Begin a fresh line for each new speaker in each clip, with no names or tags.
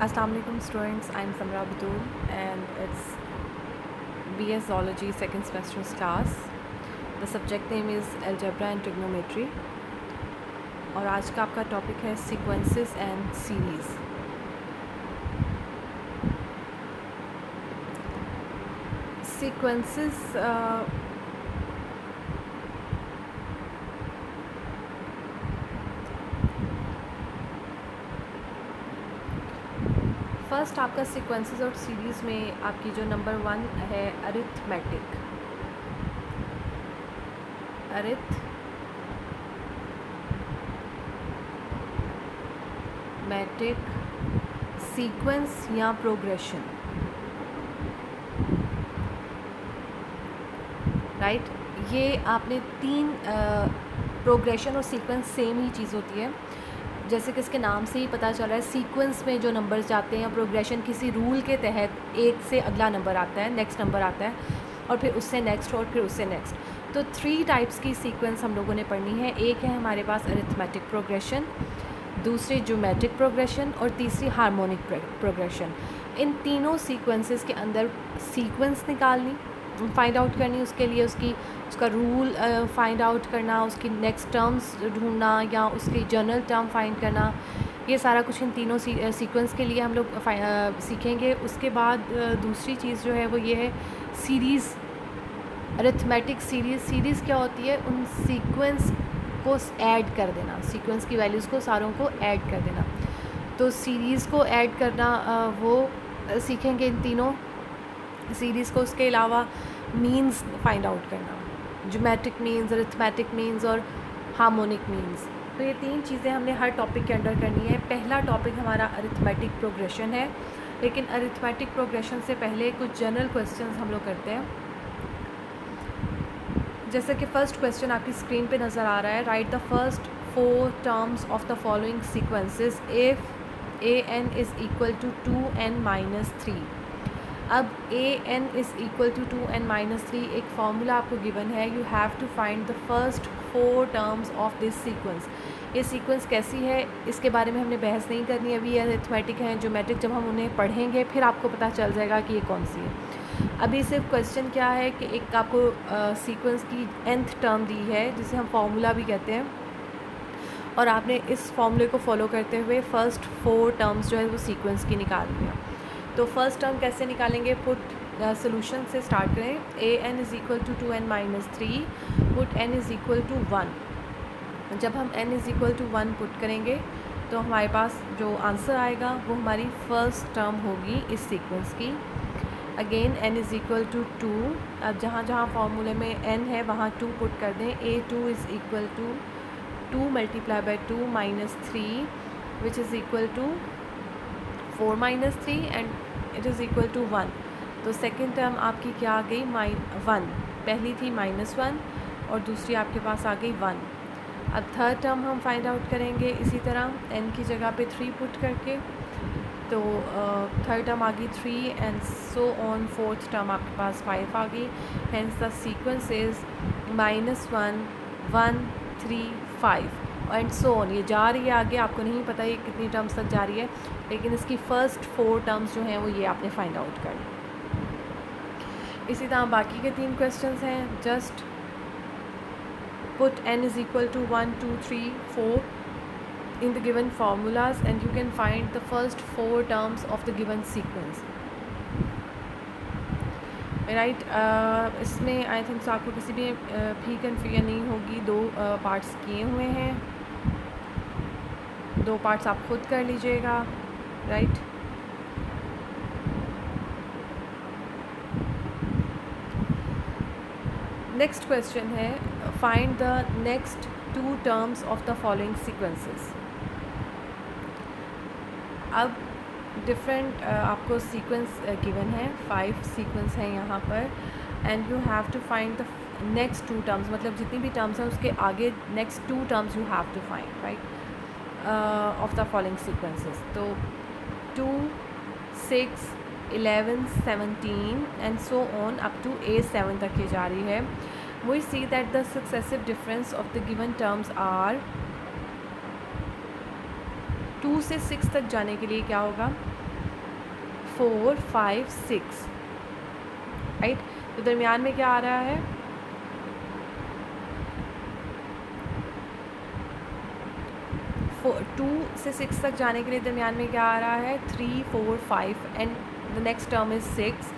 Assalamu alaikum students, I'm Samra Batul and it's BS Zoology second semester's class. The subject name is Algebra and Trigonometry और आज का आपका topic है Sequences and Series. Sequences first आपका sequences और series में आपकी जो नंबर 1 है अरिथमेटिक सीक्वेंस या प्रोग्रेशन, राइट। ये आपने तीन प्रोग्रेशन और सीक्वेंस सेम ही चीज़ होती है, जैसे कि इसके नाम से ही पता चल रहा है। सीक्वेंस में जो नंबर्स जाते हैं, प्रोग्रेशन किसी रूल के तहत एक से अगला नंबर आता है, नेक्स्ट नंबर आता है और फिर उससे नेक्स्ट और फिर उससे नेक्स्ट। तो 3 टाइप्स की सीक्वेंस हम लोगों ने पढ़नी है। एक है हमारे पास अरिथमेटिक प्रोग्रेशन, दूसरी ज्योमेट्रिक प्रोग्रेशन और तीसरी हार्मोनिक प्रोग्रेशन। इन तीनों सीक्वेंसेस के अंदर सीक्वेंस निकालनी, फाइंड आउट करनी, उसके लिए उसका रूल फाइंड आउट करना, उसकी नेक्स्ट टर्म्स ढूंढना या उसकी जनरल टर्म फाइंड करना, ये सारा कुछ इन तीनों सीक्वेंस के लिए हम लोग सीखेंगे। उसके बाद दूसरी चीज़ जो है वो ये है सीरीज़, अरिथमेटिक सीरीज़ क्या होती है? उन सीक्वेंस को ऐड कर देना, सीक्वेंस की वैल्यूज़ को सारों को ऐड कर देना। तो सीरीज़ को ऐड करना वो सीखेंगे इन तीनों सीरीज़ को। उसके अलावा मीन्स फाइंड आउट करना, ज्योमेट्रिक मीन्स, अरिथमेटिक मीन्स और हार्मोनिक मीन्स। तो ये 3 चीज़ें हमने हर टॉपिक के अंडर करनी है। पहला टॉपिक हमारा अरिथमेटिक प्रोग्रेशन है, लेकिन अरिथमेटिक प्रोग्रेशन से पहले कुछ जनरल क्वेश्चंस हम लोग करते हैं। जैसे कि फ़र्स्ट क्वेश्चन आपकी स्क्रीन पे नज़र आ रहा है। Write the first 4 terms of the following sequences if an is equal to 2n-3। अब an is equal to 2n-3 एक फार्मूला आपको गिवन है। You have to find the first 4 terms of this sequence. ये sequence कैसी है इसके बारे में हमने बहस नहीं करनी है। अभी ये अरिथमेटिक है, ज्योमेट्रिक जब हम उन्हें पढ़ेंगे फिर आपको पता चल जाएगा कि ये कौन सी है। अभी सिर्फ क्वेश्चन क्या है कि एक आपको सीक्वेंस की nth टर्म दी है जिसे हम फार्मूला भी कहते हैं, और आपने इस फार्मूले को फॉलो करते हुए फर्स्ट 4 टर्म्स जो है वो सीक्वेंस की निकालनी है। तो फर्स्ट टर्म कैसे निकालेंगे? पुट सोल्यूशन से स्टार्ट करें। an is equal to 2n-3, put n is equal to 1। जब हम n is equal to 1 put करेंगे तो हमारे पास जो आंसर आएगा वो हमारी फर्स्ट टर्म होगी इस सीक्वेंस की। Again n is equal to 2। अब जहाँ जहाँ फार्मूले में n है वहाँ 2 पुट कर दें। a2 is equal to 2 multiply by 2 minus 3 which is equal to 4 minus 3 and it is equal to 1। तो सेकेंड टर्म आपकी क्या आ गई? 1। पहली थी -1 और दूसरी आपके पास आ गई 1। अब थर्ड टर्म हम फाइंड आउट करेंगे इसी तरह n की जगह पे 3 पुट करके। तो थर्ड टर्म आ गई 3 and so on. Fourth term आपके पास 5 आ गई। Hence the sequence is -1 1 3 5 and so on. ये जा रही है आगे, आपको नहीं पता ये कितनी टर्म्स तक जा रही है, लेकिन इसकी फ़र्स्ट 4 टर्म्स जो हैं वो ये आपने फाइंड आउट कर ली। इसी तरह बाकी के 3 क्वेश्चंस हैं। Just put n is equal to 1 2 3 4 in the given formulas and you can find the first 4 terms of the given sequence, right। इसमें आई थिंक आपको किसी भी कन्फ्यूजन नहीं होगी। 2 पार्ट्स किए हुए हैं, 2 पार्ट्स आप खुद कर लीजिएगा, राइट। नेक्स्ट क्वेश्चन है find the next 2 terms of the following sequences. अब डिफरेंट आपको सीक्वेंस गिवन है, 5 सीक्वेंस हैं यहाँ पर and you have to find the next 2 terms, मतलब जितनी भी टर्म्स हैं उसके आगे next 2 terms you have to find, right, of the following sequences. तो 2 6 11 17 and so on up to A7 तक ये जा रही है। we see that the successive difference of the given terms are 2 से 6 तक जाने के लिए क्या होगा 4 5 6, राइट। तो दरमियान में क्या आ रहा है, 2 से 6 तक जाने के लिए दरमियान में क्या आ रहा है, 3 4 5 and the next term is 6।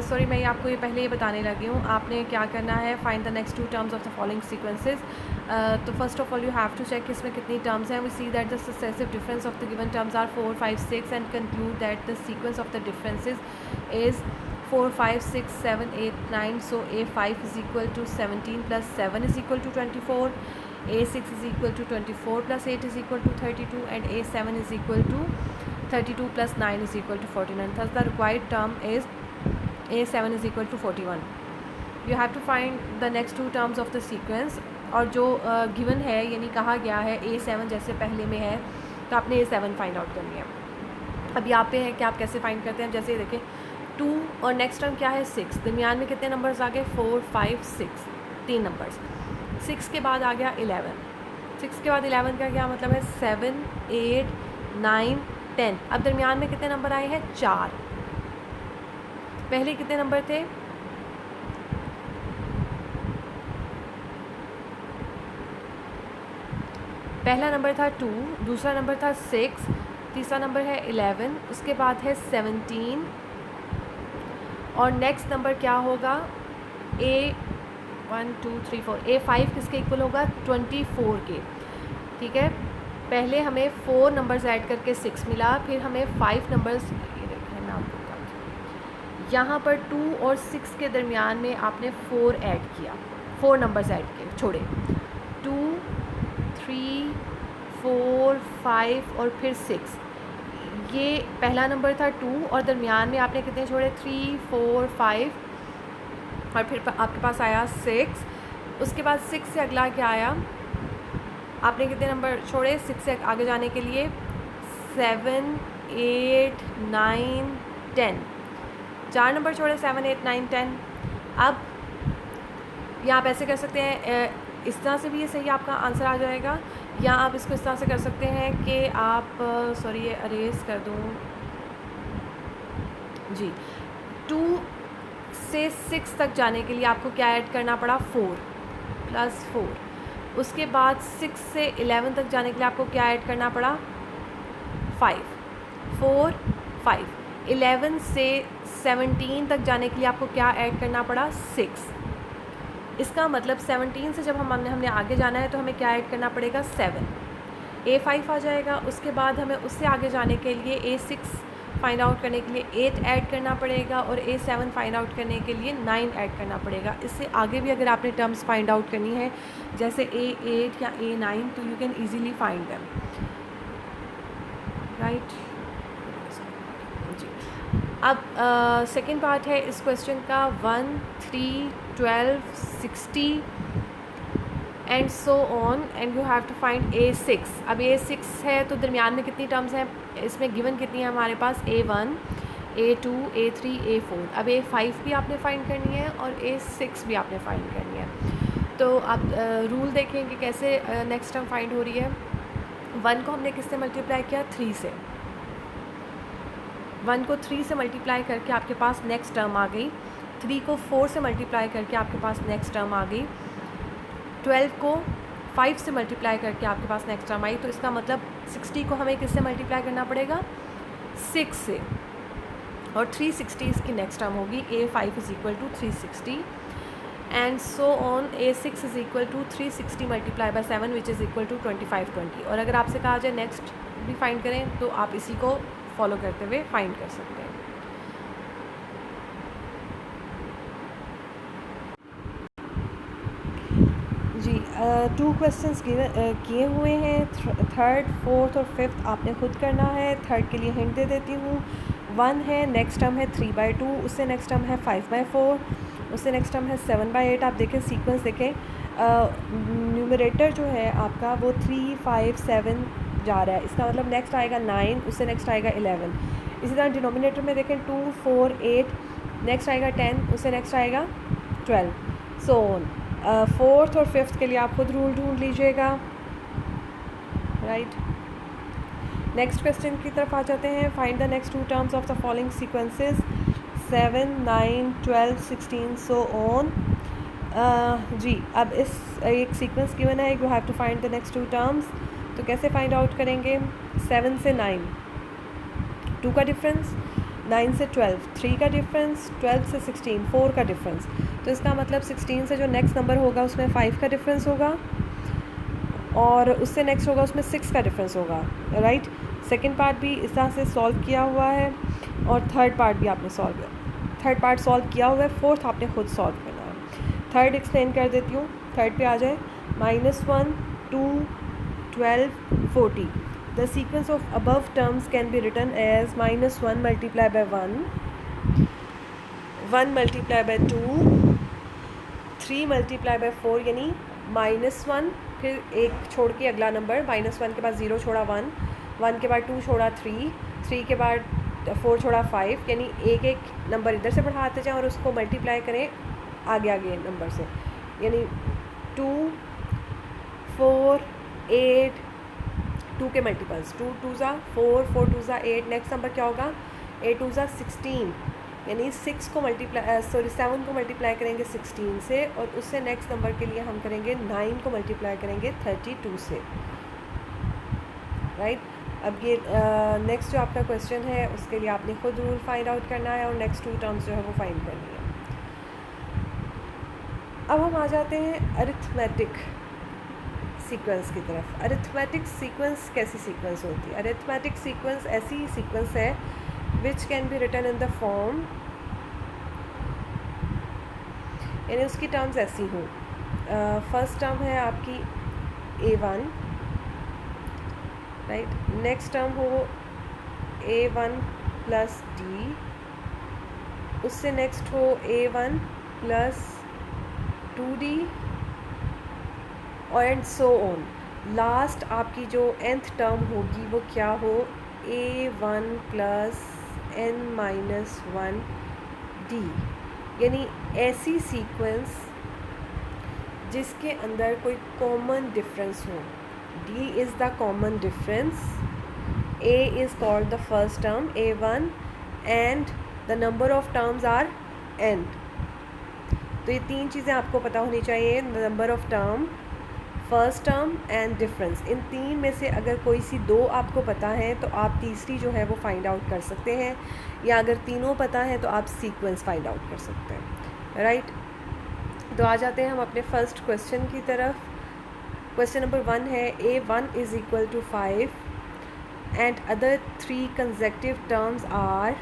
Sorry, मैं आपको ये पहले ही बताने लगी हूँ। आपने क्या करना है, find the next 2 terms of the following sequences. तो first of all you have to check इसमें कितनी टर्म्स हैं। We see that the successive difference of the given terms are 4 5 6 and conclude that the sequence of the differences is 4 5 6 7 8 9. So A5 is equal to 17 plus 7 is equal to 24. A6 is equal to 24 plus 8 is equal to 32, and A7 is equal to 32 plus 9 is equal to 49. Thus the required term is A7 is equal to 41. You have to find the next 2 terms of the sequence. और जो given है यानी कहा गया है A7 जैसे पहले में है, तो आपने A7 फाइंड आउट करनी है। अब यहाँ पे है कि आप कैसे फाइंड करते हैं। जैसे देखें 2 और नेक्स्ट टर्म क्या है 6, दरमियान में कितने नंबर्स आ गए 4 5 6, 3 नंबर्स। 6 के बाद आ गया 11, 6 के बाद 11 का क्या मतलब है 7 8 9 10। अब दरमियान में कितने नंबर आए हैं 4। पहले कितने नंबर थे, पहला नंबर था 2, दूसरा नंबर था 6, तीसरा नंबर है 11, उसके बाद है 17 और नेक्स्ट नंबर क्या होगा A1 2 3 4। A5 किसके इक्वल होगा 24 के, ठीक है। पहले हमें 4 नंबर्स ऐड करके 6 मिला, फिर हमें 5 नंबर्स, ये देखें नाम यहाँ पर 2 और 6 के दरमियान में आपने 4 ऐड किया, 4 नंबर्स ऐड किए छोड़े, 2 3 4 5 और फिर 6। ये पहला नंबर था 2 और दरमियान में आपने कितने छोड़े 3 4 5 और फिर आपके पास आया 6। उसके बाद 6 से अगला क्या आया, आपने कितने नंबर छोड़े 6 से आगे जाने के लिए 7 8 9 10, 4 नंबर छोड़े 7 8 9 10। अब या आप ऐसे कर सकते हैं, इस तरह से भी ये सही आपका आंसर आ जाएगा, या आप इसको इस तरह से कर सकते हैं कि आप सॉरी ये अरेज कर दूँ जी। 2 से 6 तक जाने के लिए आपको क्या ऐड करना पड़ा 4 प्लस 4। उसके बाद 6 से 11 तक जाने के लिए आपको क्या ऐड करना पड़ा 5 4 5। 11 से 17 तक जाने के लिए आपको क्या ऐड करना पड़ा 6। इसका मतलब 17 से जब हमने आगे जाना है तो हमें क्या ऐड करना पड़ेगा 7, A5 आ जाएगा। उसके बाद हमें उससे आगे जाने के लिए A6 फाइंड आउट करने के लिए 8 ऐड करना पड़ेगा और A7 फाइंड आउट करने के लिए 9 ऐड करना पड़ेगा। इससे आगे भी अगर आपने टर्म्स फाइंड आउट करनी है जैसे A8 या A9 तो you can easily find them, right जी। अब सेकेंड पार्ट है इस क्वेश्चन का 1 3 12 60 and so on and you have to find A6। अब A6 है तो दरमियान में कितनी टर्म्स हैं, इसमें गिवन कितनी है हमारे पास A1 A2 A3 A4। अब A5 भी आपने फाइंड करनी है और A6 भी आपने फाइंड करनी है। तो आप रूल देखें कि कैसे नेक्स्ट टर्म फाइंड हो रही है। 1 को हमने किससे मल्टीप्लाई किया 3 से, 1 को 3 से मल्टीप्लाई करके आपके पास नेक्स्ट टर्म आ गई, 3 को 4 से मल्टीप्लाई करके आपके पास नेक्स्ट टर्म आ गई, 12 को 5 से मल्टीप्लाई करके आपके पास नेक्स्ट टर्म आई। तो इसका मतलब 60 को हमें किससे मल्टीप्लाई करना पड़ेगा 6 से, और 360 इसकी नेक्स्ट टर्म होगी। A5 is equal to 360 and so on. A6 is equal to 360 multiply by 7 which is equal to 25 20। और अगर आपसे कहा जाए नेक्स्ट भी फाइंड करें तो आप इसी को फॉलो करते हुए फाइंड कर सकते हैं। जी 2 क्वेश्चंस किए हुए हैं, 3rd 4th और 5th आपने खुद करना है। 3rd के लिए हिंट दे देती हूँ। 1 है, नेक्स्ट टर्म है 3/2, उससे नेक्स्ट टर्म है 5/4, उससे नेक्स्ट टर्म है 7/8। आप देखें सीक्वेंस देखें, न्यूमरेटर जो है आपका वो 3 5 7 जा रहा है, इसका मतलब नेक्स्ट आएगा 9, उससे नेक्स्ट आएगा 11। इसी तरह डिनोमिनेटर में देखें 2 4 8, नेक्स्ट आएगा 10, उससे नेक्स्ट आएगा 12, सो ऑन। 4th और 5th के लिए आप खुद रूल ढूंढ लीजिएगा, राइट। नेक्स्ट क्वेश्चन की तरफ आ जाते हैं. Find the next two terms of the following sequences 7, 9, 12, 16 so on. जी, अब इस एक सीक्वेंस गिवन है, you have to find the next two terms. तो कैसे फाइंड आउट करेंगे? 7 से 9 2 का डिफरेंस, 9 से 12 3 का डिफरेंस, 12 से 16 4 का डिफरेंस. तो इसका मतलब 16 से जो नेक्स्ट नंबर होगा उसमें 5 का डिफरेंस होगा और उससे नेक्स्ट होगा उसमें 6 का डिफरेंस होगा. राइट. सेकंड पार्ट भी इस तरह से सॉल्व किया हुआ है और थर्ड पार्ट भी आपने थर्ड पार्ट सॉल्व किया हुआ है. फोर्थ आपने खुद सॉल्व करना है. थर्ड एक्सप्लेन कर देती हूँ. थर्ड पे आ जाए. -1, 2, 12, 40. The sequence of above terms can be written as -1 multiplied by 1, 1 multiplied by 2, 3 multiplied by 4 यानी -1 फिर एक छोड़ के अगला नंबर, -1 के बाद 0 छोड़ा 1, 1 के बाद 2 छोड़ा 3, 3 के बाद 4 छोड़ा 5, यानी एक एक नंबर इधर से बढ़ाते जाएं और उसको मल्टीप्लाई करें आगे आगे नंबर से. यानी 2, 4, 8, 2 के मल्टीपल्स, 2 2 4, 4 2 8. नेक्स्ट नंबर क्या होगा? 8 2 16, यानी 6 को मल्टीप्लाई 7 को मल्टीप्लाई करेंगे 16 से और उससे नेक्स्ट नंबर के लिए हम करेंगे 9 को मल्टीप्लाई करेंगे 32 से. राइट. अब ये नेक्स्ट जो आपका क्वेश्चन है उसके लिए आपने खुद रूल फाइंड आउट करना है और नेक्स्ट टू टर्म्स जो है वो फाइंड करनी है. अब हम आ जाते हैं अरिथमेटिक सीक्वेंस की तरफ. अरिथमेटिक सीक्वेंस कैसी सीक्वेंस होती है? अरिथमेटिक सीक्वेंस ऐसी सीक्वेंस है which can be written in the form, यानी उसकी टर्म्स ऐसी हों. फर्स्ट टर्म है आपकी A1, राइट. नेक्स्ट टर्म हो A1 प्लस D, उससे नेक्स्ट हो A1 प्लस 2D और एंड सो ऑन. लास्ट आपकी जो nth टर्म होगी वो क्या हो? A1 plus n-1 D. यानी ऐसी सीक्वेंस जिसके अंदर कोई कॉमन डिफरेंस हो. D is the common difference. A is called the first term A1 and the number of terms are n. तो ये तीन चीज़ें आपको पता होनी चाहिए. Number of term, first term and difference. इन तीन में से अगर कोई सी दो आपको पता है तो आप तीसरी जो है वो फाइंड आउट कर सकते हैं, या अगर तीनों पता है तो आप सीक्वेंस फाइंड आउट कर सकते हैं. राइट. तो आ जाते हैं हम अपने फर्स्ट क्वेश्चन की तरफ. क्वेश्चन नंबर 1 है A1 is equal to 5 and other 3 consecutive terms are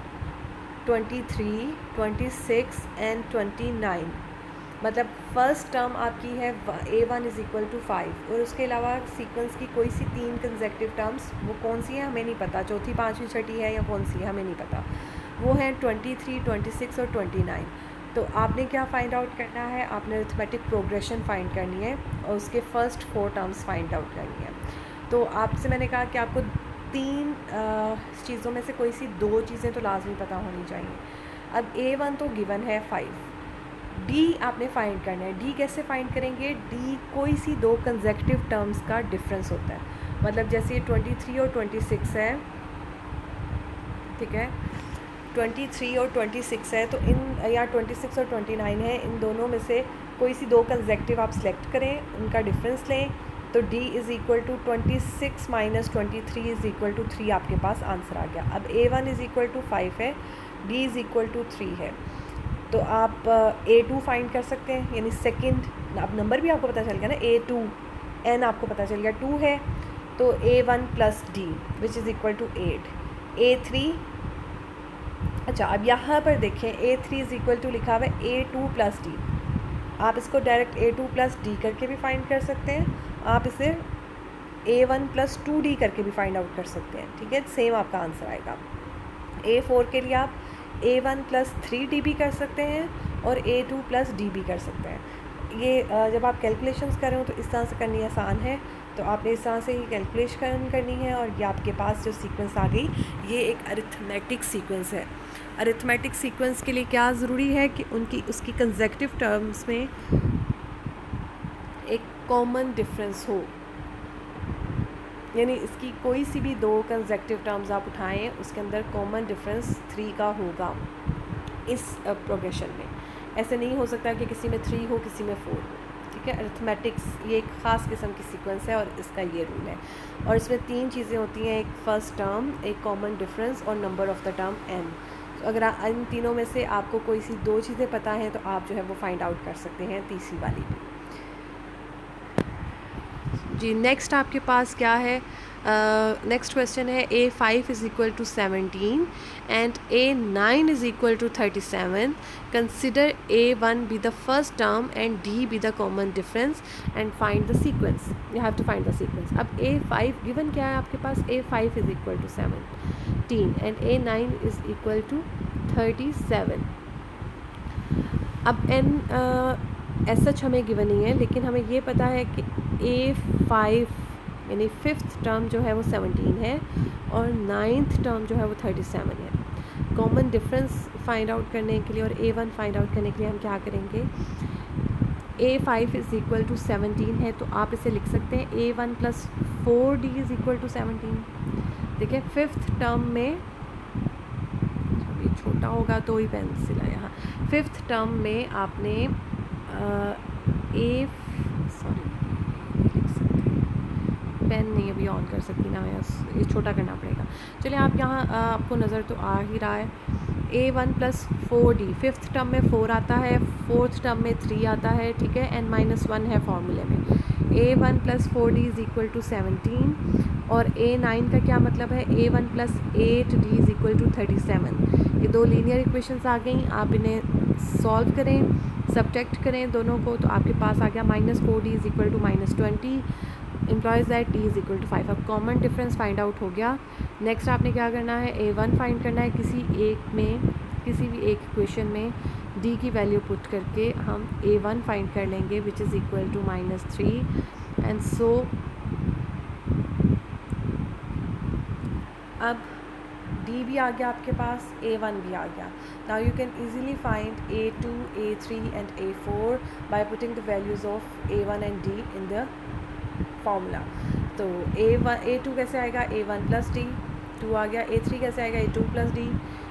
23, 26 and 29. मतलब फर्स्ट टर्म आपकी है A1 इज़ इक्वल टू 5 और उसके अलावा सीक्वेंस की कोई सी 3 कंसेक्टिव टर्म्स, वो कौन सी है हमें नहीं पता, चौथी पाँचवीं छठी है या कौन सी है हमें नहीं पता. वो हैं 23, 26 और 29. तो आपने क्या फाइंड आउट करना है? आपने अरिथमेटिक प्रोग्रेशन फाइंड करनी है और उसके फर्स्ट 4 टर्म्स फाइंड आउट करनी है. तो आपसे मैंने कहा कि आपको 3 चीज़ों में से कोई सी 2 चीज़ें तो लाजमी पता होनी चाहिए. अब A1 तो गिवन है 5. D आपने फाइंड करना है. D कैसे फाइंड करेंगे? D कोई सी 2 कंसेक्टिव टर्म्स का डिफरेंस होता है. मतलब जैसे 23 और 26 है, ठीक है, 23 और 26 है, तो इन या 26 और 29 है, इन दोनों में से कोई सी 2 कंसेक्टिव आप सिलेक्ट करें, उनका डिफरेंस लें. तो D is equal to 26 minus 23 is equal to 3 आपके पास आंसर आ गया. अब A1 इज़ इक्वल टू 5 है, D इज़ इक्वल टू 3 है. तो आप A2 फाइंड कर सकते हैं, यानी सेकंड. अब नंबर भी आपको पता चल गया ना, A2 n आपको पता चल गया 2 है, तो A1 plus D which is equal to 8. A3, अच्छा अब यहाँ पर देखें A3 इज़ इक्वल टू लिखा हुआ है A2 प्लस D. आप इसको डायरेक्ट A2 प्लस D करके भी फाइंड कर सकते हैं, आप इसे A1 प्लस 2D करके भी फाइंड आउट कर सकते हैं. ठीक है, सेम आपका आंसर आएगा. A4 के लिए आप A1 प्लस 3D भी कर सकते हैं और A2 प्लस D भी कर सकते हैं. ये जब आप कैलकुलेशंस कर रहे हो तो इस तरह से करनी आसान है. तो आपने इस तरह से ही कैलकुलेशन करनी है और ये आपके पास जो सीक्वेंस आ गई ये एक अरिथमेटिक सीक्वेंस है. अरिथमेटिक सीक्वेंस के लिए क्या ज़रूरी है कि उसकी कंसेक्टिव टर्म्स में एक कॉमन डिफरेंस हो. यानी इसकी कोई सी भी 2 कंसेक्टिव टर्म्स आप उठाएं, उसके अंदर कॉमन डिफरेंस 3 का होगा इस प्रोग्रेशन में। ऐसे नहीं हो सकता कि किसी में 3 हो, किसी में 4 हो, ठीक है। अरिथमेटिक्स ये एक ख़ास किस्म की सीक्वेंस है और इसका ये रूल है। और इसमें 3 चीज़ें होती हैं, एक फर्स्ट टर्म, एक कॉमन डिफरेंस और number of the term n। तो अगर इन तीनों में से आपको कोई सी 2 चीज़ें पता हैं तो आप जो है वो फाइंड आउट कर सकते हैं तीसरी वाली भी। जी नेक्स्ट आपके पास क्या है, नेक्स्ट क्वेश्चन है A5 is equal to 17 and A9 is equal to 37। Consider A1 be the first term and D be the common difference and find the sequence. You have to find the sequence. अब A5 given क्या है आपके पास, A5 is equal to 17 and A9 is equal to 37। अब as such हमें given नहीं है, लेकिन हमें ये पता है कि A5 यानी 5th टर्म जो है वो 17 है और 9th टर्म जो है वो 37 है। कॉमन डिफरेंस फाइंड आउट करने के लिए और A1 फाइंड आउट करने के लिए हम क्या करेंगे, A5 इज़ इक्वल टू 17 है तो आप इसे लिख सकते हैं A1 plus 4D is equal to 17। देखिए 5th टर्म में, जब ये छोटा होगा तो ही पेंसिल है यहाँ, 5th टर्म में आपने पेन नहीं अभी ऑन कर सकती ना, मैं ये छोटा करना पड़ेगा। चलिए आप यहाँ आपको नज़र तो आ ही रहा है, A1 plus 4D 5th term में 4 आता है, 4th टर्म में 3 आता है, ठीक है, n-1 है फॉर्मूले में। A1 plus 4D is equal to 17 और A9 का क्या मतलब है, A1 plus 8D is equal to 37। ये 2 लीनियर इक्वेशंस आ गई, आप इन्हें सॉल्व करें, सब्ट्रैक्ट करें दोनों को, तो आपके पास आ गया -4D is equal to -20 implies that D is equal to 5। अब कॉमन डिफरेंस फाइंड आउट हो गया। नेक्स्ट आपने क्या करना है, A1 फाइंड करना है, किसी भी एक इक्वेशन में D की वैल्यू पुट करके हम A1 फाइंड कर लेंगे which is equal to -3 and so. अब D भी आ गया आपके पास, A1 भी आ गया। Now you can easily find A2, A3 and A4 by putting the values of A1 and D in the formula. तो A2 कैसे आएगा, A1 प्लस D, 2 आ गया। A3 कैसे आएगा, A2 प्लस D,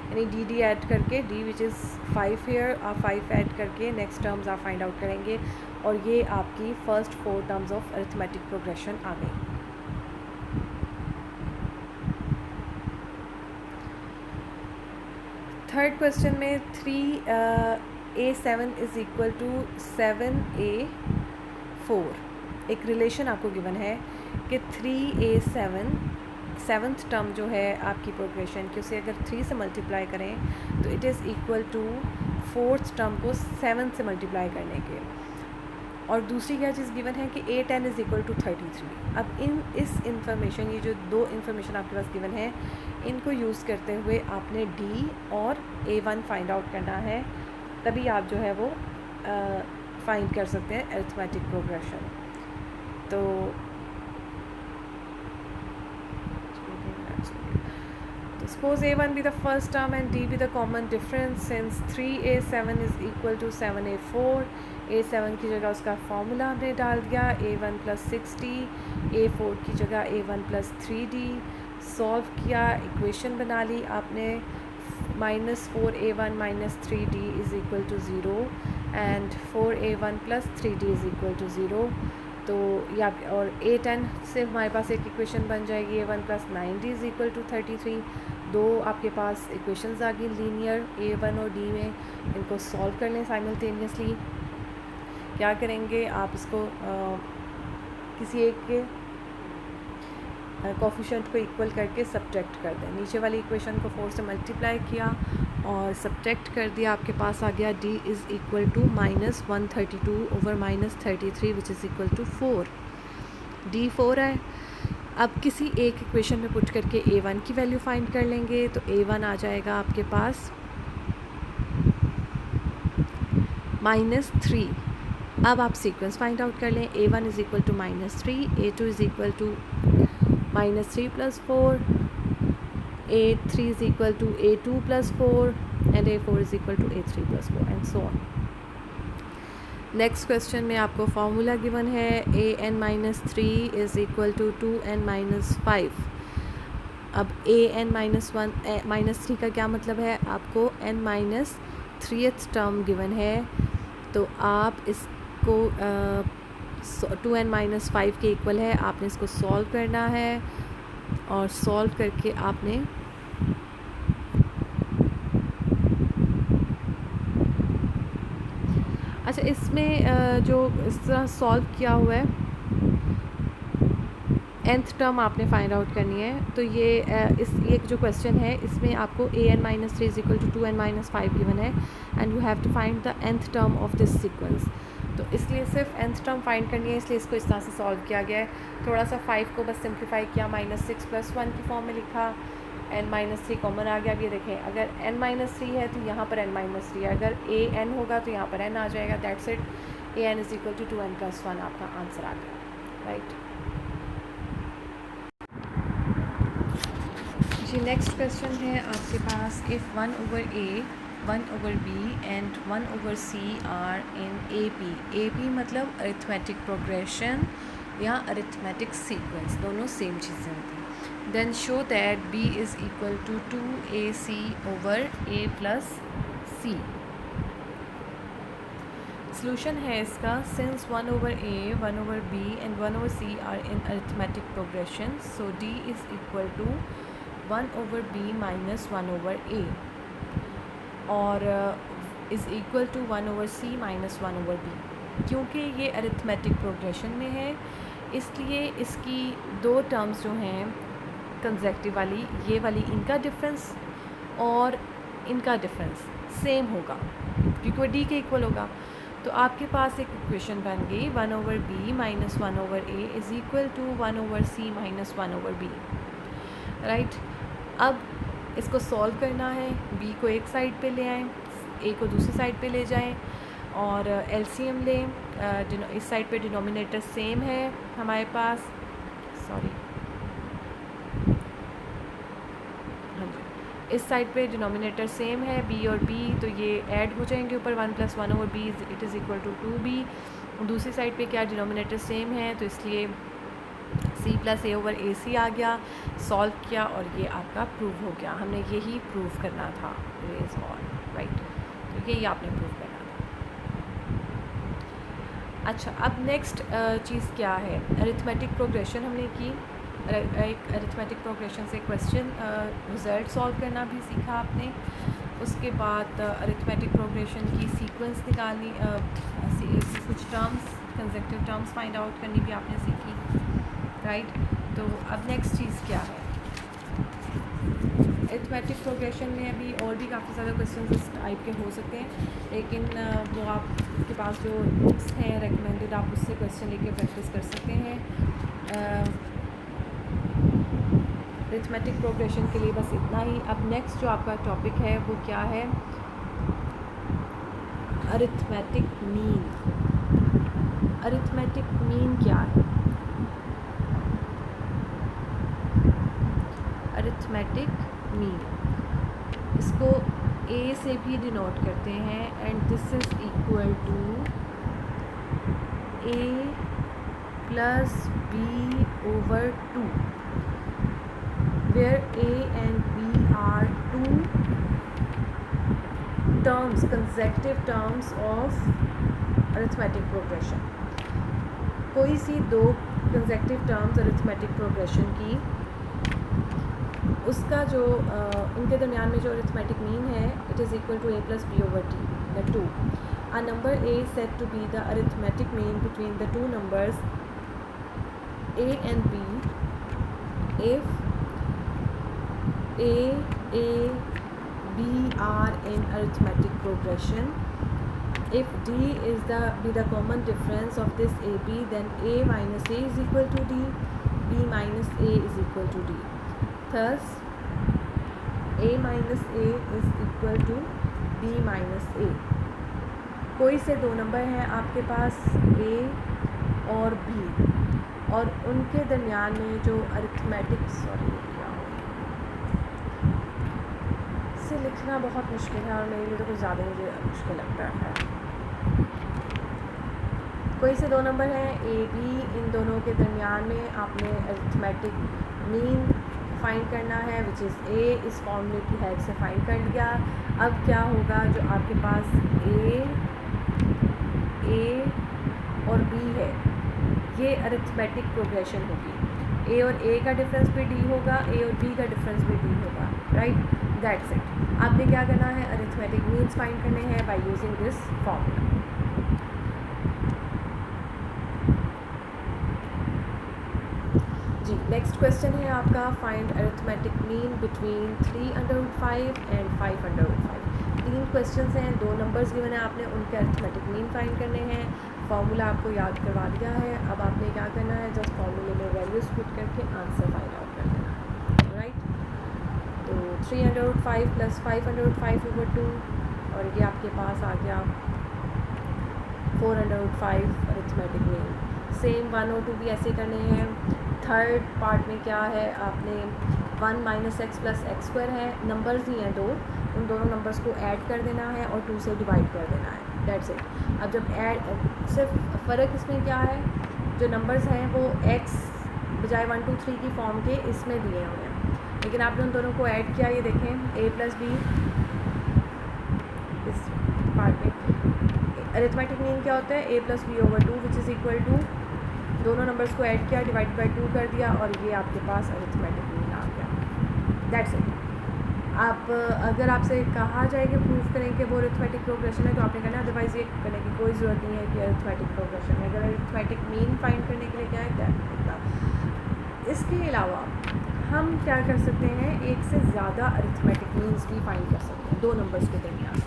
यानी D ऐड करके D विच इज़ 5 हेयर, आप 5 add करके नेक्स्ट टर्म्स आप फाइंड आउट करेंगे और ये आपकी first 4 terms of arithmetic progression आ गई। थर्ड क्वेश्चन में 3A7 is equal to 7A4। एक रिलेशन आपको गिवन है कि 3A7 7th टर्म जो है आपकी प्रोग्रेशन की, उसे अगर 3 से मल्टीप्लाई करें तो it is equal to 4th term को 7 से मल्टीप्लाई करने के। और दूसरी क्या चीज़ गिवन है कि A10 इज़ इक्वल टू 33। अब इस इंफॉर्मेशन, ये जो 2 इंफॉर्मेशन आपके पास गिवन है, इनको यूज़ करते हुए आपने D और A1 फाइंड आउट करना है, तभी आप जो है वो फाइंड कर सकते हैं अरिथमेटिक प्रोग्रेशन। तो suppose A1 be the first term and D be the common difference, since 3A7 is equal to 7A4, A7 की जगह उसका फॉर्मूला हमने डाल दिया, A1 प्लस 6D, A4 की जगह A1 प्लस 3D, सॉल्व किया, इक्वेशन बना ली आपने, -4A1 minus 3D is equal to 0 and 4A1 plus 3D is equal to 0। तो या और A10 से हमारे पास एक इक्वेशन बन जाएगी, A1 plus 9D is equal to 33। 2 आपके पास इक्वेशंस आ गई लीनियर A1 और D में, इनको सॉल्व कर लें साइमल्टेनियसली। क्या करेंगे, आप इसको किसी एक के कोफिशिएंट को इक्वल करके सब्ट्रैक्ट कर दें। नीचे वाली इक्वेशन को 4 से मल्टीप्लाई किया और सब्ट्रैक्ट कर दिया, आपके पास आ गया D is equal to -132 over -33 which is equal to 4। D 4 है। अब किसी एक इक्वेशन में पुट करके A1 की वैल्यू फाइंड कर लेंगे, तो A1 आ जाएगा आपके पास -3। अब आप सीक्वेंस फाइंड आउट कर लें, A1 is equal to -3, A2 is equal to -3 plus 4, A3 is equal to A2 plus 4 and A4 is equal to A3 plus 4 and so on. Next question में आपको formula given है an-3 is equal to 2n-5। अब an-3 का क्या मतलब है, आपको n-3th term given है, तो आप इसको 2n-5 के इक्वल है, आपने इसको सॉल्व करना है और सॉल्व करके आपने अच्छा इसमें जो इस तरह सॉल्व किया हुआ है nth टर्म आपने फाइंड आउट करनी है। तो ये जो क्वेश्चन है इसमें आपको an-3 is equal to 2n-5 given है and you have to find the nth term of this sequence. तो इसलिए सिर्फ nth टर्म फाइंड करनी है, इसलिए इसको इस तरह से सॉल्व किया गया है। थोड़ा सा 5 को बस सिंप्लीफाई किया, -6 + 1 की फॉर्म में लिखा, n-3 कॉमन आ गया। अब ये देखें, अगर n-3 है तो यहाँ पर n-3 है, अगर an होगा तो यहाँ पर n आ जाएगा। That's it, an is equal to 2n + 1 आपका आंसर आ गया, राइट। जी नेक्स्ट क्वेश्चन है आपके पास, if 1/a 1/b and 1/c are in AP मतलब अरिथमेटिक प्रोग्रेशन या अरिथमेटिक सीक्वेंस, दोनों सेम चीज़ें होती हैं। Then show that b is equal to 2ac/a + c। Solution है इसका, since 1/a 1/b and 1/c are in arithmetic progression, so d is equal to 1/b - 1/a और is equal to 1/c - 1/b। क्योंकि ये arithmetic progression में है इसलिए इसकी दो टर्म्स जो हैं कंसेक्टिव वाली, ये वाली, इनका डिफरेंस और इनका डिफरेंस सेम होगा क्योंकि वो d के इक्वल होगा। तो आपके पास एक इक्वेशन बन गई 1/b - 1/a is equal to 1/c - 1/b, right. अब इसको सॉल्व करना है, b को एक साइड पे ले आएँ, a को दूसरी साइड पे ले जाएं और एलसीएम लें। इस साइड पे डिनोमिनेटर सेम है हमारे पास, सॉरी हाँ जी, इस साइड पे डिनोमिनेटर सेम है b और b, तो ये ऐड हो जाएंगे ऊपर, 1 + 1/b it is equal to 2b। दूसरी साइड पे क्या डिनोमिनेटर सेम है, तो इसलिए c + a/ac आ गया, सॉल्व किया और ये आपका प्रूव हो गया। हमने यही प्रूव करना था, रेज और राइट, तो यही आपने प्रूव करना था। अच्छा, अब नेक्स्ट चीज़ क्या है, अरिथमेटिक प्रोग्रेशन हमने की, एक अरिथमेटिक प्रोग्रेशन से क्वेश्चन रिज़ल्ट सॉल्व करना भी सीखा आपने। उसके बाद अरिथमेटिक प्रोग्रेशन की सीक्वेंस निकालनी, कुछ terms consecutive terms find out करनी भी आपने सीखी, राइट। तो अब नेक्स्ट चीज़ क्या है, अरिथमेटिक प्रोग्रेशन में अभी और भी काफ़ी ज़्यादा क्वेश्चन इस टाइप के हो सकते हैं, लेकिन वो आपके पास जो बुक्स हैं रेकमेंडेड, आप उससे क्वेश्चन लेके प्रैक्टिस कर सकते हैं। अरिथमेटिक प्रोग्रेशन के लिए बस इतना ही। अब नेक्स्ट जो आपका टॉपिक है वो क्या है, अरिथमेटिक मीन। अरिथमेटिक मीन क्या है, अरिथमेटिक मीन, इसको a से भी डिनोट करते हैं, and this is equal to a + b/2 where a and b are two terms, consecutive terms of arithmetic progression। कोई सी दो consecutive terms arithmetic progression की, उसका जो उनके दरमियान में जो अरिथमेटिक मीन है, it is equal to a + b/2। A number a is said to be the arithmetic mean between the two numbers a and b if a, b are in arithmetic progression. If d is be the common difference of this ab, then a minus a is equal to d, b minus a is equal to d. Thus a minus a is equal to b minus a। कोई से दो number हैं आपके पास a और b, और उनके दरमियान में जो अरिथमेटिक, सॉरी क्या हो, इसे लिखना बहुत मुश्किल है और मेरे लिए तो कुछ ज़्यादा मुझे मुश्किल लगता है। कोई से दो नंबर हैं ए बी, इन दोनों के दरमियान में आपने अरिथमेटिक मीन फाइंड करना है विच इज़ ए। इस फॉर्मूले की हेल्प से फाइंड कर लिया। अब क्या होगा, जो आपके पास ए और बी है ये अरिथमेटिक प्रोग्रेशन होगी। ए और ए का डिफरेंस भी डी होगा, ए और बी का डिफरेंस भी डी होगा, राइट, दैट्स इट। आपने क्या करना है, अरिथमेटिक मीन्स फाइंड करने हैं बाय यूजिंग दिस फॉर्मूला। जी, नेक्स्ट क्वेश्चन है आपका, find arithmetic mean between 3√5 and 5√5। 3 questions हैं, 2 नंबर्स गिवन है, आपने उनके अरिथमेटिक मीन फाइंड करने हैं। फार्मूला आपको याद करवा दिया है। अब आपने क्या करना है, जस्ट फार्मूले में वैल्यूज पुट करके आंसर फाइंड आउट कर देना है, राइट। तो 3√5 प्लस 5/5/2 और ये आपके पास आ गया 4/5 अरिथमेटिक मीन। सेम 1 और 2 भी ऐसे करने हैं। थर्ड पार्ट में क्या है, आपने 1 - x + x² है, नंबर्स ही हैं 2, उन दोनों नंबर्स को ऐड कर देना है और 2 से डिवाइड कर देना है, दैट्स इट। अब जब ऐड, सिर्फ फ़र्क इसमें क्या है, जो नंबर्स हैं वो x बजाय 1 2 3 की फॉर्म के इसमें दिए हुए हैं, लेकिन आपने उन दोनों को ऐड किया। ये देखें a + b, इस पार्ट में अरिथमेटिक मीन क्या होता है, a + b/2 which is equal to, दोनों नंबर्स को ऐड किया, डिवाइड बाय 2 कर दिया और ये आपके पास अरिथमेटिक मीन आ गया, दैट्स इट। आप अगर आपसे कहा जाए कि प्रूव करें कि वो अरिथमेटिक प्रोग्रेशन है तो आपने कहना है, अदरवाइज़ ये करने की कोई ज़रूरत नहीं है कि अरिथमेटिक प्रोग्रेशन है। अगर अरिथमेटिक मीन फाइंड करने के लिए क्या है, क्या। इसके अलावा हम क्या कर सकते हैं, एक से ज़्यादा अरिथमेटिक मीन्स भी फाइंड कर सकते हैं 2 नंबर्स के दरमियान।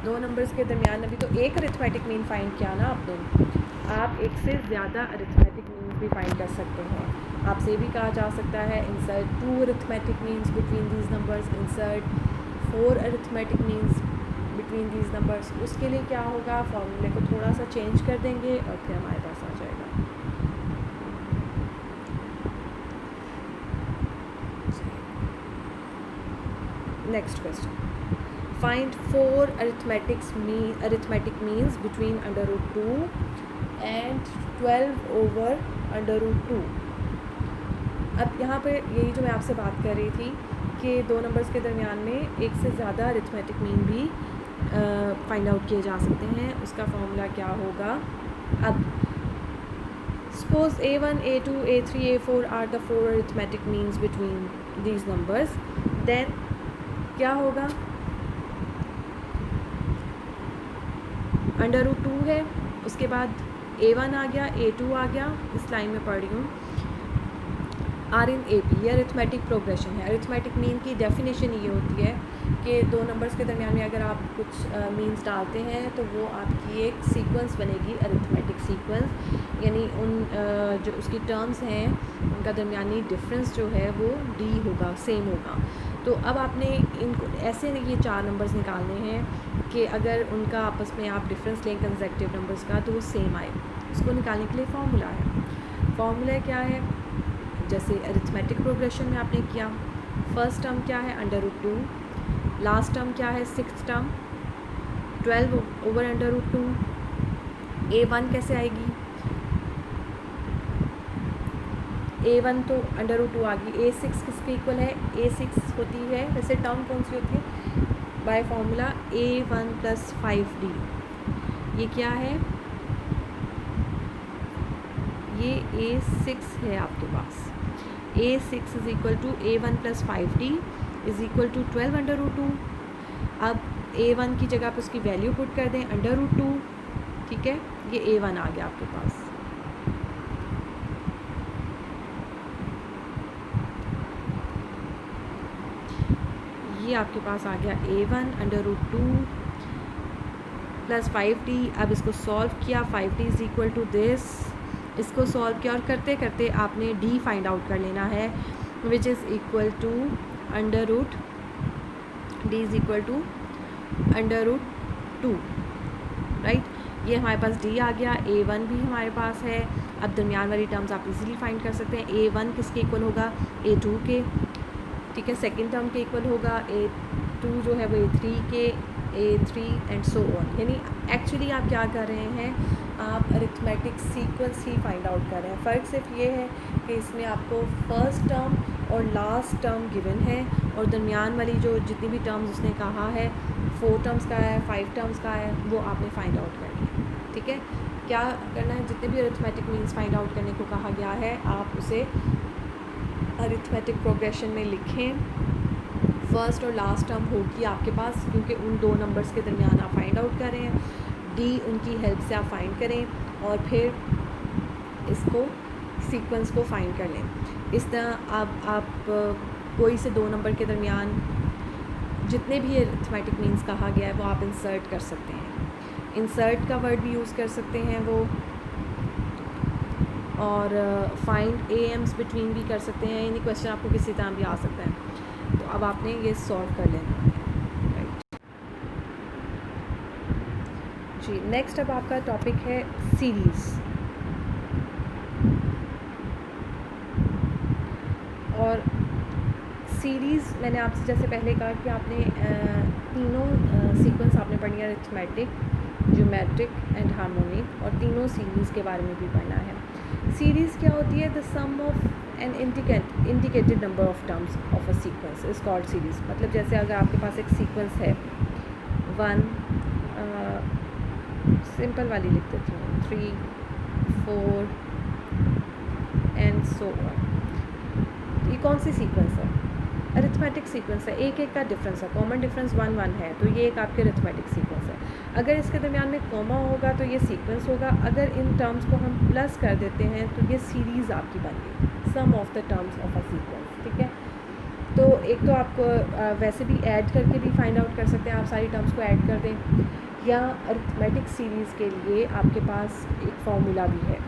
2 नंबर्स के दरमियान अभी तो एक अरिथमेटिक मीन फाइंड किया ना आपने, आप एक से ज़्यादा अरिथमेटिक मीन्स भी फाइंड कर सकते हैं। आपसे भी कहा जा सकता है insert 2 arithmetic means between these numbers, insert 4 arithmetic means between these numbers. उसके लिए क्या होगा, फॉर्मूले को थोड़ा सा चेंज कर देंगे और फिर हमारे पास आ जाएगा। Next question, find 4 arithmetic means between √2 and 12/√2। अब यहाँ पे यही जो मैं आपसे बात कर रही थी कि 2 नंबर्स के दरमियान में एक से ज़्यादा अरिथमेटिक मीन भी फाइंड आउट किए जा सकते हैं। उसका फॉर्मूला क्या होगा, अब suppose a1 a2 a3 a4 are the 4 arithmetic means between these numbers, then क्या होगा, √2 है, उसके बाद a1 आ गया, a2 आ गया, इस लाइन में पढ़ रही हूँ, आर इन ए पी, ये अरिथमेटिक प्रोग्रेशन है। अरिथमेटिक मीन की डेफिनेशन ये होती है कि 2 नंबर्स के दरमियान में अगर आप कुछ मीन्स डालते हैं तो वो आपकी एक सीक्वेंस बनेगी, अरिथमेटिक सीक्वेंस, यानी उन जो उसकी टर्म्स हैं उनका दरमियानी डिफरेंस जो है वो डी होगा, सेम होगा। तो अब आपने इनको ऐसे ये 4 नंबर्स निकालने हैं कि अगर उनका आपस में आप डिफरेंस लें कंसेक्टिव नंबर्स का तो वो सेम आए। उसको निकालने के लिए फार्मूला है। फार्मूला क्या है, जैसे अरिथमेटिक प्रोग्रेशन में आपने किया, फर्स्ट टर्म क्या है √2, लास्ट टर्म क्या है 6th टर्म 12/√2, a1 कैसे आएगी, a1 तो √2 आ गई, a6 किसके इक्वल है, a6 होती है, वैसे टर्म कौन सी होती है, बाय फार्मूला a1 + 5d। ये क्या है, ये a6 है आपके पास, a6 is equal to a1 + 5d is equal to 12/√2। अब a1 की जगह पर उसकी वैल्यू पुट कर दें √2, ठीक है, ये a1 आ गया आपके पास। ये आपके पास आ गया a1 √2 + 5d। अब इसको सॉल्व किया, 5d is equal to this, इसको सॉल्व किया और करते करते आपने d फाइंड आउट कर लेना है which is equal to d is equal to √2, right. ये हमारे पास d आ गया, a1 भी हमारे पास है। अब दरमियान वाली टर्म्स आप इजीली फाइंड कर सकते हैं। a1 किसके इक्वल होगा, a2 के, ठीक है, सेकेंड टर्म के इक्वल होगा, a2 जो है वो a3 के, a3 एंड सो ऑन। यानी एक्चुअली आप क्या कर रहे हैं, आप अरिथमेटिक सीक्वेंस ही फाइंड आउट कर रहे हैं। फ़र्क सिर्फ ये है कि इसमें आपको फर्स्ट टर्म और लास्ट टर्म गिवन है और दरमियान वाली जो जितनी भी टर्म्स उसने कहा है 4 टर्म्स का है 5 टर्म्स का है वो आपने फाइंड आउट करनी है। ठीक है, क्या करना है, जितने भी अरिथमेटिक मीन्स फाइंड आउट करने को कहा गया है आप उसे अरिथमेटिक प्रोग्रेशन में लिखें। फर्स्ट और लास्ट टर्म होगी आपके पास क्योंकि उन दो नंबर्स के दरमियान आप फाइंड आउट कर रहे हैं। डी उनकी हेल्प से आप फाइंड करें और फिर इसको सीक्वेंस को फाइंड कर लें। इस तरह आप कोई से दो नंबर के दरमियान जितने भी अरिथमेटिक मीन्स कहा गया है वो आप इंसर्ट कर सकते हैं। इंसर्ट का वर्ड भी यूज़ कर सकते हैं वो, और फाइंड एम्स बिटवीन भी कर सकते हैं, यानी क्वेश्चन आपको किसी तरह भी आ सकता है। तो अब आपने ये सॉल्व कर लेना है। राइट जी, नेक्स्ट अब आपका टॉपिक है सीरीज़। और सीरीज़ मैंने आपसे जैसे पहले कहा कि आपने तीनों सीक्वेंस आपने पढ़नी है, अरिथमेटिक, ज्योमेट्रिक एंड हार्मोनिक, और तीनों सीरीज़ के बारे में भी पढ़ना है। सीरीज़ क्या होती है? The sum of an indicated number of terms of a sequence is called series. मतलब जैसे अगर आपके पास एक सीक्वेंस है 1, सिंपल वाली लिख देती हूँ, 3, 4 एंड सो ऑन। ये कौन सी सीक्वेंस है? अरिथमेटिक सीक्वेंस है। एक एक का डिफरेंस है, कॉमन डिफरेंस 1 1 है, तो ये एक आपके अरिथमेटिक सीक्वेंस है। अगर इसके दरमियान में कॉमा होगा तो ये सीक्वेंस होगा। अगर इन टर्म्स को हम प्लस कर देते हैं तो ये सीरीज़ आपकी बन गई, sum of the terms of a sequence. ठीक है, तो एक तो आपको वैसे भी ऐड करके भी फाइंड आउट कर सकते हैं, आप सारी टर्म्स को ऐड कर दें, या अरिथमेटिक सीरीज़ के लिए आपके पास एक फार्मूला भी है।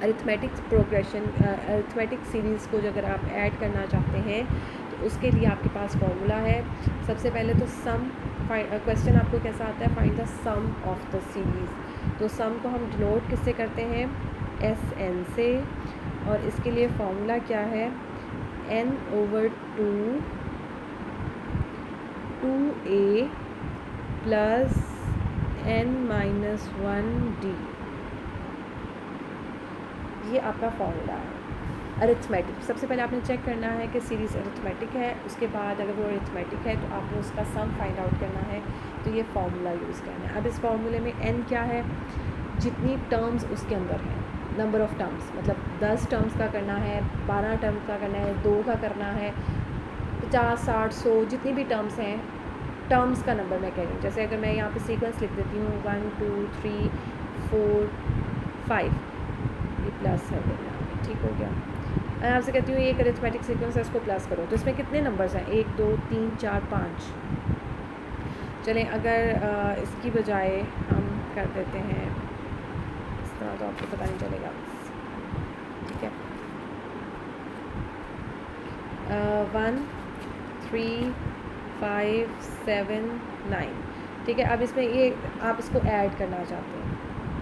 अरिथमेटिक प्रोग्रेशन, अरिथमेटिक सीरीज़ को जो अगर आप ऐड करना चाहते हैं तो उसके लिए आपके पास फार्मूला है। सबसे पहले तो सम, क्वेश्चन आपको कैसा आता है, find the sum of the series. तो सम को हम डिनोट किससे करते हैं? SN से, और इसके लिए फार्मूला क्या है? N/2 2A प्लस N-1D, ये आपका फार्मूला है अरिथमेटिक। सबसे पहले आपने चेक करना है कि सीरीज़ अरिथमेटिक है, उसके बाद अगर वो अरिथमेटिक है तो आपने उसका सम फाइंड आउट करना है, तो ये फार्मूला यूज़ करना है। अब इस फार्मूले में n क्या है? जितनी टर्म्स उसके अंदर हैं, नंबर ऑफ़ टर्म्स, मतलब 10 टर्म्स का करना है, 12 टर्म्स का करना है, 2 का करना है, 50 60 100 जितनी भी टर्म्स हैं, टर्म्स का नंबर मैं कह रही हूँ। जैसे अगर मैं यहाँ पे सीक्वेंस लिख देती हूँ 1 2 3 4 5, ये प्लस है मेरे यहाँ पे, ठीक हो गया। मैं आपसे कहती हूँ एक अरिथमेटिक सीक्वेंस है, इसको प्लस करो, तो इसमें कितने नंबर्स हैं? 1 2 3 4 5। चलें, अगर इसकी बजाय हम कर देते हैं इस तरह, तो आपको पता नहीं चलेगा। ठीक है, 1 3 5 7 9। ठीक है, अब इसमें ये आप इसको ऐड करना चाहते हैं,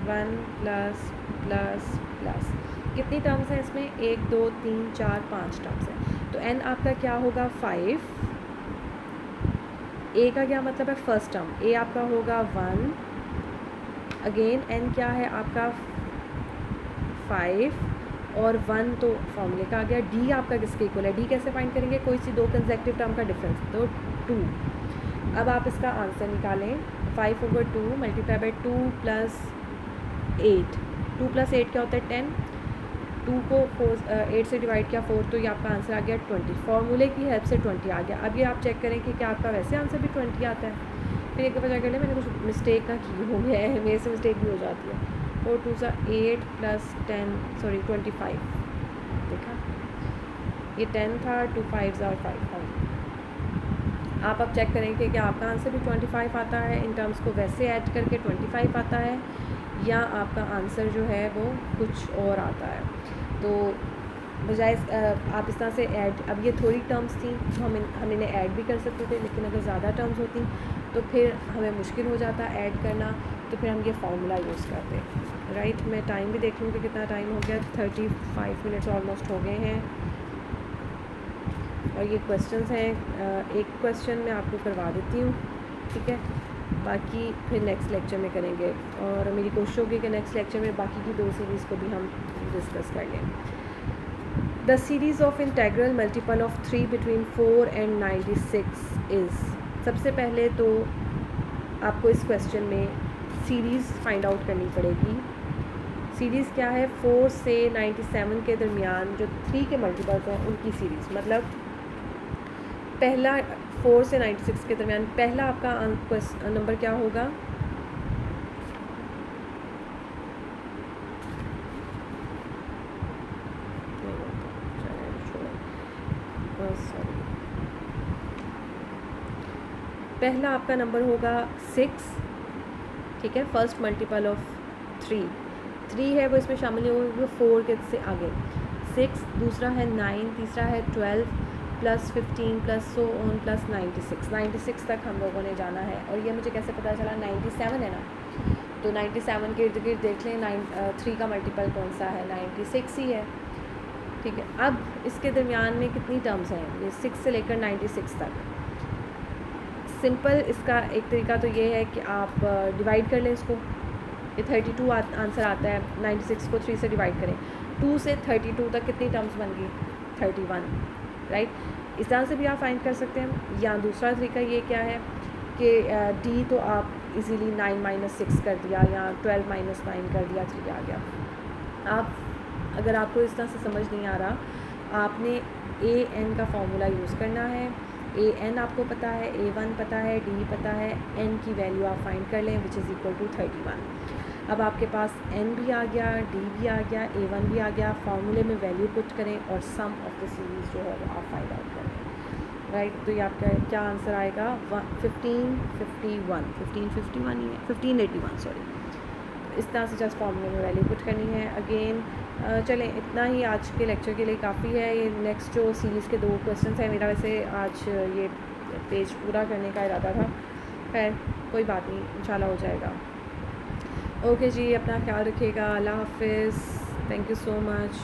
1 प्लस प्लस प्लस, कितनी टर्म्स हैं इसमें? 1 2 3 4 5 टर्म्स हैं। तो n आपका क्या होगा? 5। a का क्या मतलब है? First term. a आपका होगा 1, अगेन n क्या है आपका? 5, और 1 तो फॉर्मूले का आ गया। d आपका किसके इक्वल है? d कैसे फाइंड करेंगे? कोई सी दो कंसेक्टिव टर्म का डिफरेंस, तो 2। अब आप इसका आंसर निकालें, 5/2 मल्टीप्लाई बाई 2 प्लस 8, 2 प्लस 8 क्या होता है? 10। 2 को 8 से डिवाइड किया 4, तो ये आपका आंसर आ गया 20। फार्मूले की हेल्प से 20 आ गया। अब ये आप चेक करें कि क्या आपका वैसे आंसर भी 20 आता है। फिर एक दफ़ा कर लें, मैंने कुछ मिस्टेक ना की हो गया है, मेरे से मिस्टेक भी हो जाती है। 4 2 8 प्लस 10 सॉरी 25, देखा ये 10 था, 2 5 और 5। आप अब चेक करें कि क्या आपका आंसर भी 25 आता है, इन टर्म्स को वैसे ऐड करके 25 आता है, या आपका आंसर जो है वो कुछ और आता है। तो बजाय आप इस तरह से ऐड, अब ये थोड़ी टर्म्स थी तो हम इन्हें ऐड भी कर सकते थे, लेकिन अगर ज़्यादा टर्म्स होती तो फिर हमें मुश्किल हो जाता ऐड करना, तो फिर हम ये फार्मूला यूज़ करते। राइट, मैं टाइम भी देख लूँ कि कितना टाइम हो गया। 35 मिनट्स ऑलमोस्ट हो गए हैं, और ये क्वेश्चंस हैं। एक क्वेश्चन मैं आपको करवा देती हूँ, ठीक है। बाकी फिर नेक्स्ट लेक्चर में करेंगे, और मेरी कोशिश होगी कि नेक्स्ट लेक्चर में बाकी की 2 सीरीज़ को भी हम डिस्कस कर लें. The series of integral multiple of 3 between 4 and 96 is. सबसे पहले तो आपको इस क्वेश्चन में सीरीज़ फाइंड आउट करनी पड़ेगी. सीरीज़ क्या है? 4 से 97 के दरमियान जो 3 के मल्टीपल्स हैं उनकी सीरीज़. मतलब पहला 4 से 96 के दरमियान पहला आपका नंबर क्या होगा? सॉरी, पहला आपका नंबर होगा 6. ठीक है, फर्स्ट मल्टीपल ऑफ 3 है वो इसमें शामिल नहीं होगा, 4 के से आगे 6. दूसरा है 9, तीसरा है 12 plus 15 plus so on plus 96 तक हम लोगों ने जाना है. और ये मुझे कैसे पता चला? 97 है ना, तो 97 के इर्द गिर्द देख लें 3 का मल्टीपल कौन सा है? 96 ही है. ठीक है, अब इसके दरमियान में कितनी टर्म्स हैं? ये 6 से लेकर 96 तक. सिंपल इसका एक तरीका तो ये है कि आप डिवाइड कर लें इसको. ये 32 आंसर आता है. 96 को 3 से डिवाइड करें. 2 से 32 तक कितनी टर्म्स बन गई? 31. राइट, इस तरह से भी आप फाइंड कर सकते हैं. या दूसरा तरीका ये क्या है कि डी तो आप इजीली 9 माइनस 6 कर दिया, या 12 माइनस 9 कर दिया, 3 आ गया. आप अगर आपको इस तरह से समझ नहीं आ रहा, आपने ए एन का फॉर्मूला यूज़ करना है. ए एन आपको पता है, A1 पता है, डी पता है, एन की वैल्यू आप फाइंड कर लें विच इज़ इक्वल टू 31. अब आपके पास एन भी आ गया, डी भी आ गया, A1 भी आ गया. फार्मूले में वैल्यू पुट करें और सम ऑफ द सीरीज़ जो है वो आप फाइंड आउट करें. राइट, तो ये आपका क्या आंसर आएगा? 1551 ही है, 1581 सॉरी. इस तरह से जस्ट फॉर्मूले में वैल्यू पुट करनी है. अगेन चलें, इतना ही आज के लेक्चर के लिए काफ़ी है. ये नेक्स्ट जो सीरीज़ के 2 क्वेश्चन हैं, मेरा वैसे आज ये पेज पूरा करने का इरादा था. खैर कोई बात नहीं, इंशाल्लाह हो जाएगा. ओके जी, अपना ख्याल रखिएगा. अल्लाह हाफिज़. Thank you so much.